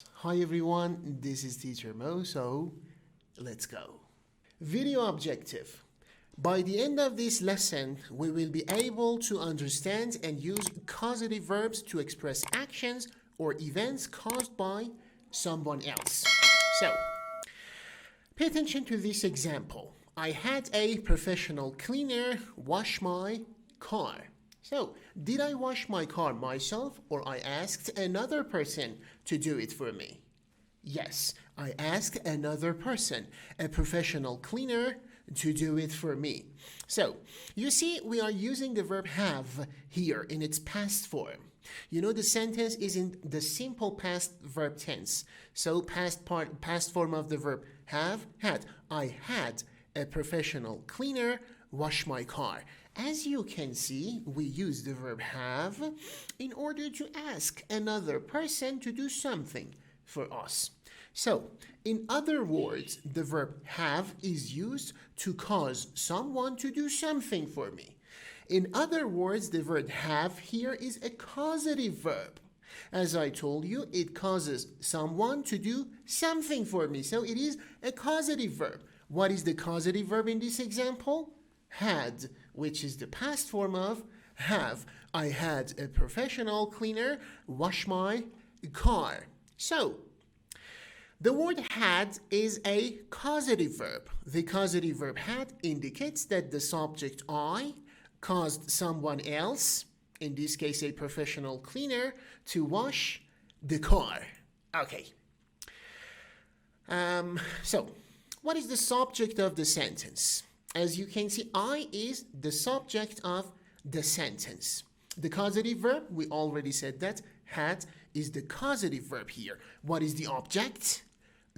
Hi everyone, this is Teacher Mo, so let's go. Video objective. By the end of this lesson, we will be able to understand and use causative verbs to express actions or events caused by someone else. So, pay attention to this example. I had a professional cleaner wash my car. So, did I wash my car myself or I asked another person to do it for me? Yes, I asked another person, a professional cleaner, to do it for me. So, you see, we are using the verb have here in its past form. You know, the sentence is in the simple past verb tense. So, past form of the verb have, had. I had a professional cleaner wash my car. As you can see, we use the verb have in order to ask another person to do something for us. So, in other words, the verb have is used to cause someone to do something for me. In other words, the verb have here is a causative verb. As I told you, it causes someone to do something for me. So it is a causative verb. What is the causative verb in this example? Had, which is the past form of have. I had a professional cleaner wash my car. So, the word had is a causative verb. The causative verb had indicates that the subject I caused someone else, in this case a professional cleaner, to wash the car. Okay. So, what is the subject of the sentence? As you can see, I is the subject of the sentence. The causative verb, we already said that, had is the causative verb here. What is the object?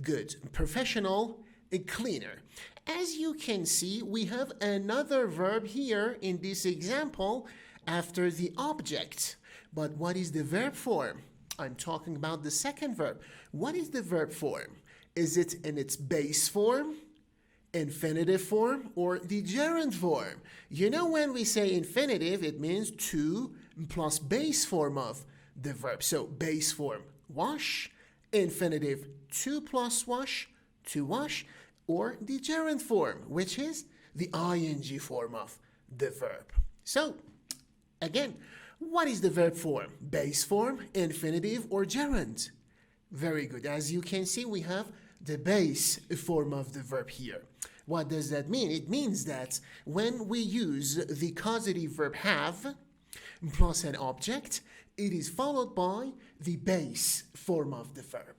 Good. Professional, a cleaner. As you can see, we have another verb here in this example after the object. But what is the verb form? I'm talking about the second verb. What is the verb form? Is it in its base form, infinitive form, or the gerund form? You know, when we say infinitive, it means to plus base form of the verb. So base form, wash, infinitive, to plus wash, to wash, or the gerund form, which is the ing form of the verb. So, again, what is the verb form? Base form, infinitive, or gerund? Very good. As you can see, we have the base form of the verb here. What does that mean? It means that when we use the causative verb have plus an object, it is followed by the base form of the verb.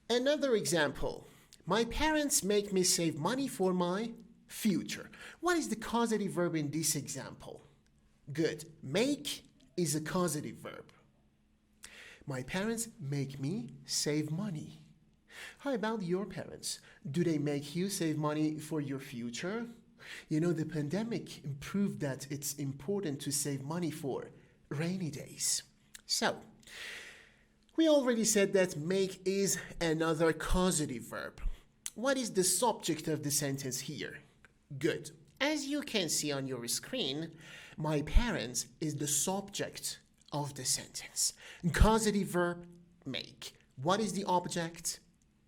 Another example. My parents make me save money for my future. What is the causative verb in this example? Good. Make is a causative verb. My parents make me save money. How about your parents? Do they make you save money for your future? You know, the pandemic proved that it's important to save money for rainy days. So, we already said that make is another causative verb. What is the subject of the sentence here? Good. As you can see on your screen, my parents is the subject of the sentence. Causative verb, make. What is the object?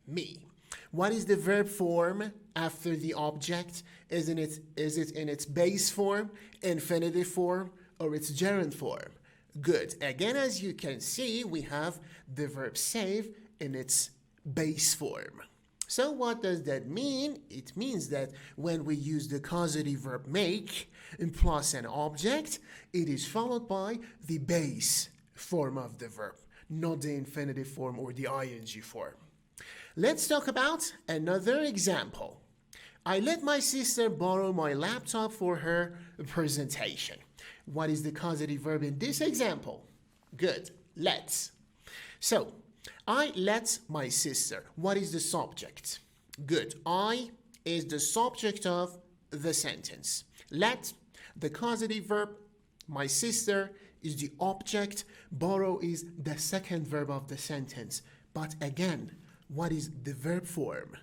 Me. What is the verb form after the object? Is it in its base form, infinitive form, or its gerund form? Good. Again, as you can see, we have the verb save in its base form. So what does that mean? It means that when we use the causative verb make plus an object, it is followed by the base form of the verb, not the infinitive form or the ing form. Let's talk about another example. I let my sister borrow my laptop for her presentation. What is the causative verb in this example? Good. Let. So, I let my sister. What is the subject? Good. I is the subject of the sentence. Let, the causative verb. My sister is the object. Borrow is the second verb of the sentence. But again, what is the verb form?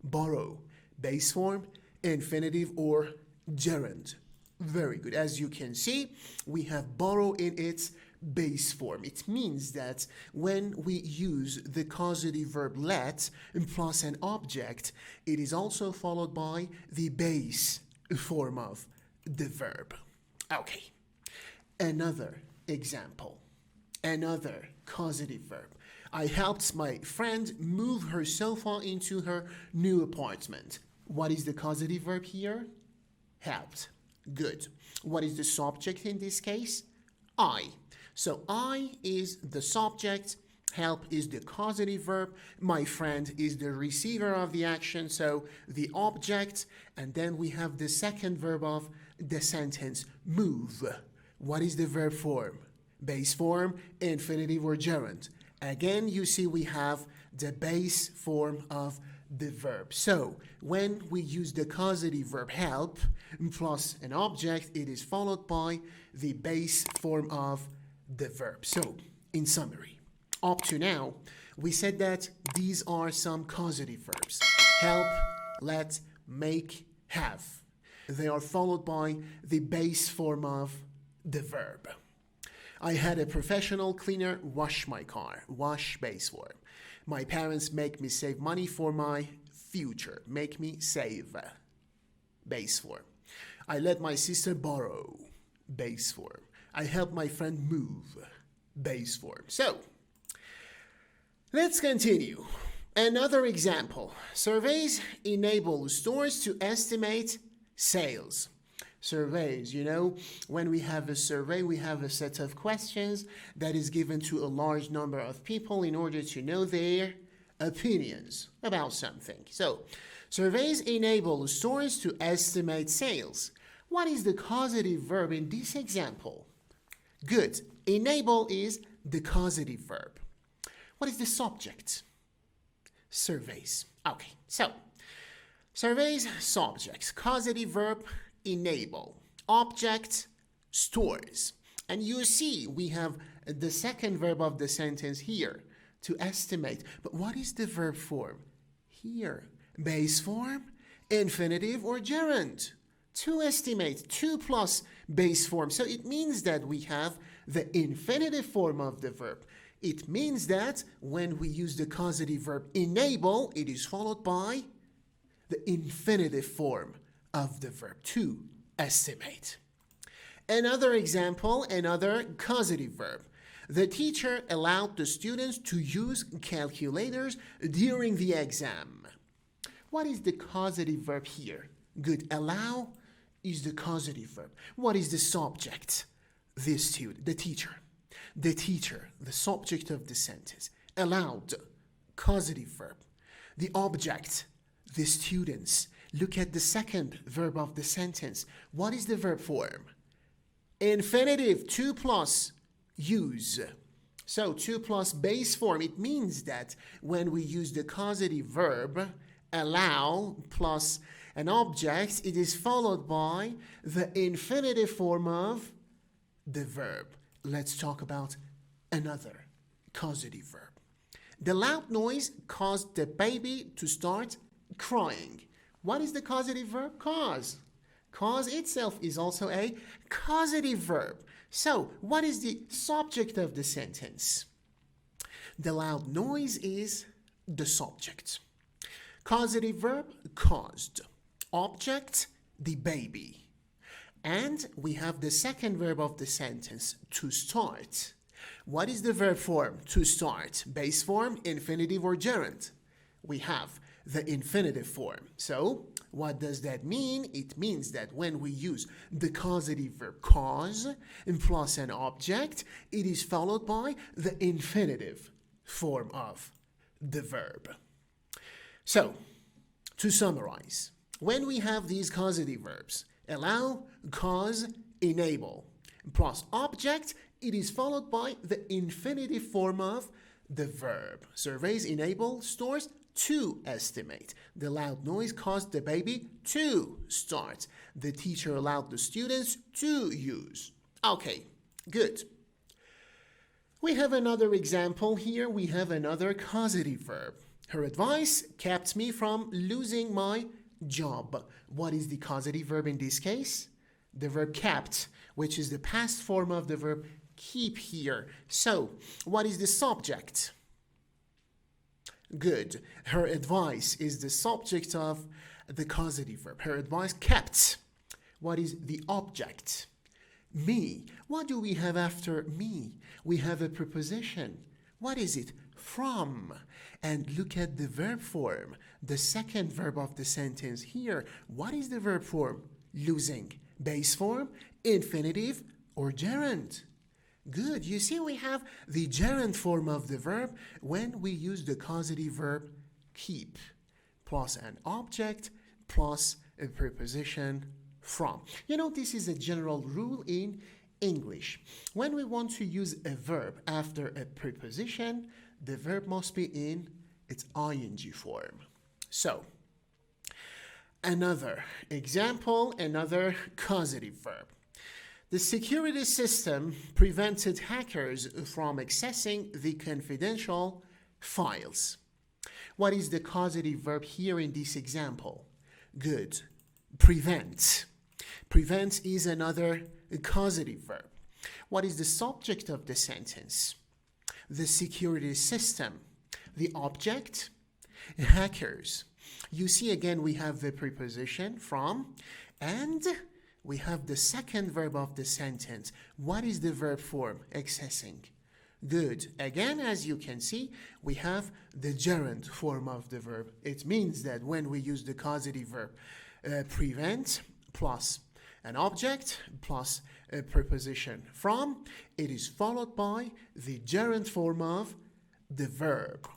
Borrow. Base form, infinitive, or gerund. Very good. As you can see, we have borrow in its base form. It means that when we use the causative verb let plus an object, it is also followed by the base form of the verb. Okay, another example, another causative verb. I helped my friend move her sofa into her new apartment. What is the causative verb here? Helped. Good. What is the subject in this case? I. So I is the subject, help is the causative verb, my friend is the receiver of the action, so the object, and then we have the second verb of the sentence, move. What is the verb form? Base form, infinitive or gerund. Again, you see we have the base form of the verb. So when we use the causative verb help plus an object, it is followed by the base form of the verb. So in summary, up to now, we said that these are some causative verbs. Help, let, make, have. They are followed by the base form of the verb. I had a professional cleaner wash my car. Wash, base form. My parents make me save money for my future. Make me save. Base form. I let my sister borrow. Base form. I help my friend move. Base form. So, let's continue. Another example. Surveys enable stores to estimate sales. Surveys, when we have a survey, we have a set of questions that is given to a large number of people in order to know their opinions about something. So, surveys enable stores to estimate sales. What is the causative verb in this example? Good. Enable is the causative verb. What is the subject? Surveys. Okay, so surveys, subjects, causative verb, enable, object, stores. And you see we have the second verb of the sentence here, to estimate. But what is the verb form? Here, base form, infinitive or gerund. To estimate, to plus base form. So it means that we have the infinitive form of the verb. It means that when we use the causative verb enable, it is followed by the infinitive form of the verb, to estimate. Another example, another causative verb. The teacher allowed the students to use calculators during the exam. What is the causative verb here? Good. Allow is the causative verb. What is the subject? The student, the teacher. The teacher, the subject of the sentence. Allowed, causative verb. The object, the students. Look at the second verb of the sentence. What is the verb form? Infinitive, to plus use. So to plus base form, it means that when we use the causative verb allow plus an object, it is followed by the infinitive form of the verb. Let's talk about another causative verb. The loud noise caused the baby to start crying. What is the causative verb? Cause. Cause itself is also a causative verb. So, what is the subject of the sentence? The loud noise is the subject. Causative verb, caused. Object, the baby. And we have the second verb of the sentence, to start. What is the verb form? To start. Base form, infinitive or gerund. We have the infinitive form. So, what does that mean? It means that when we use the causative verb cause and plus an object, it is followed by the infinitive form of the verb. So, to summarize, when we have these causative verbs, allow, cause, enable, plus object, it is followed by the infinitive form of the verb. Surveys enable stores to estimate. The loud noise caused the baby to start. The teacher allowed the students to use. Okay, good. We have another example here. We have another causative verb. Her advice kept me from losing my job. What is the causative verb in this case? The verb kept, which is the past form of the verb keep here. So, what is the subject? Good. Her advice is the subject of the causative verb. Her advice kept. What is the object? Me. What do we have after me? We have a preposition. What is it? From. And look at the verb form. The second verb of the sentence here. What is the verb form? Losing. Base form, infinitive, or gerund. Good. You see, we have the gerund form of the verb when we use the causative verb keep, plus an object, plus a preposition from. You know, this is a general rule in English. When we want to use a verb after a preposition, the verb must be in its ing form. So, another example, another causative verb. The security system prevented hackers from accessing the confidential files. What is the causative verb here in this example? Good. Prevent. Prevent is another causative verb. What is the subject of the sentence? The security system. The object? Hackers. You see again we have the preposition from, and we have the second verb of the sentence. What is the verb form? Accessing. Good. Again, as you can see, we have the gerund form of the verb. It means that when we use the causative verb, prevent plus an object plus a preposition from, it is followed by the gerund form of the verb.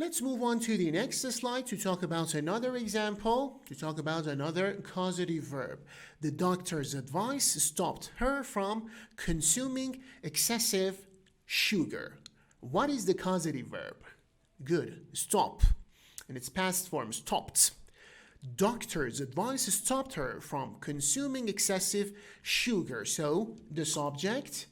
Let's move on to the next slide to talk about another example, to talk about another causative verb. The doctor's advice stopped her from consuming excessive sugar. What is the causative verb? Good. Stop. In its past form, stopped. Doctor's advice stopped her from consuming excessive sugar. So, the subject,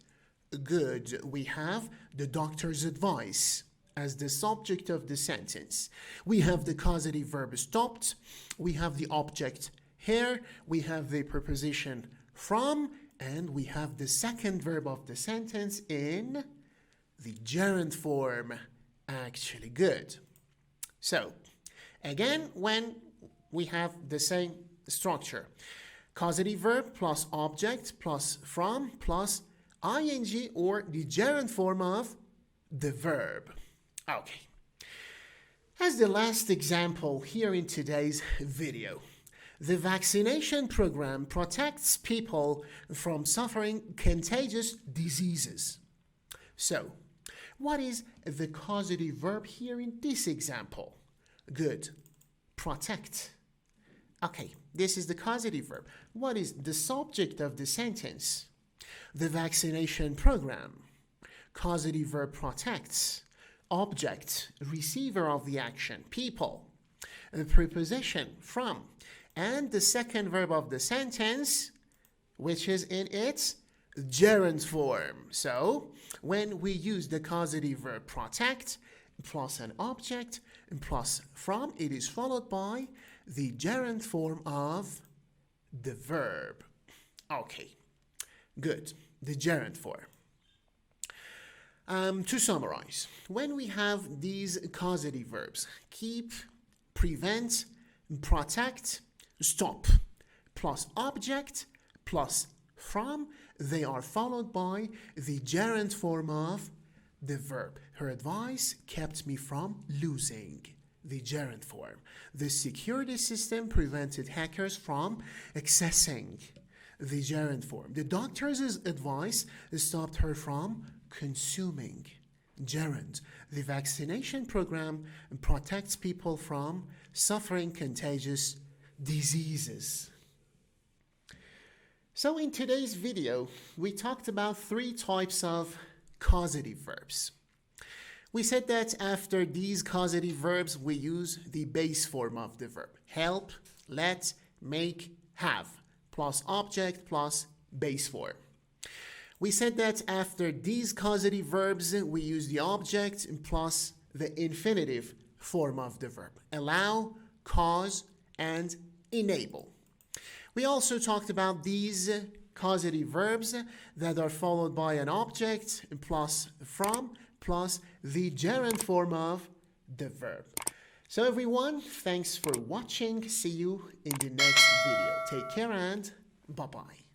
good. We have the doctor's advice as the subject of the sentence. We have the causative verb stopped, we have the object here, we have the preposition from, and we have the second verb of the sentence in the gerund form. Actually, good. So, again, when we have the same structure, causative verb plus object plus from plus ing or the gerund form of the verb. Okay, as the last example here in today's video, the vaccination program protects people from suffering contagious diseases. So, what is the causative verb here in this example? Good. Protect. Okay, this is the causative verb. What is the subject of the sentence? The vaccination program. Causative verb protects. Object, receiver of the action, people. The preposition, from. And the second verb of the sentence, which is in its gerund form. So, when we use the causative verb protect, plus an object, plus from, it is followed by the gerund form of the verb. Okay, good. The gerund form. To summarize, when we have these causative verbs, keep, prevent, protect, stop, plus object, plus from, they are followed by the gerund form of the verb. Her advice kept me from losing. The gerund form. The security system prevented hackers from accessing. The gerund form. The doctor's advice stopped her from consuming. Gerund. The vaccination program protects people from suffering contagious diseases. So in today's video, we talked about 3 types of causative verbs. We said that after these causative verbs, we use the base form of the verb. Help, let, make, have, plus object, plus base form. We said that after these causative verbs, we use the object plus the infinitive form of the verb. Allow, cause, and enable. We also talked about these causative verbs that are followed by an object plus from plus the gerund form of the verb. So everyone, thanks for watching. See you in the next video. Take care and bye-bye.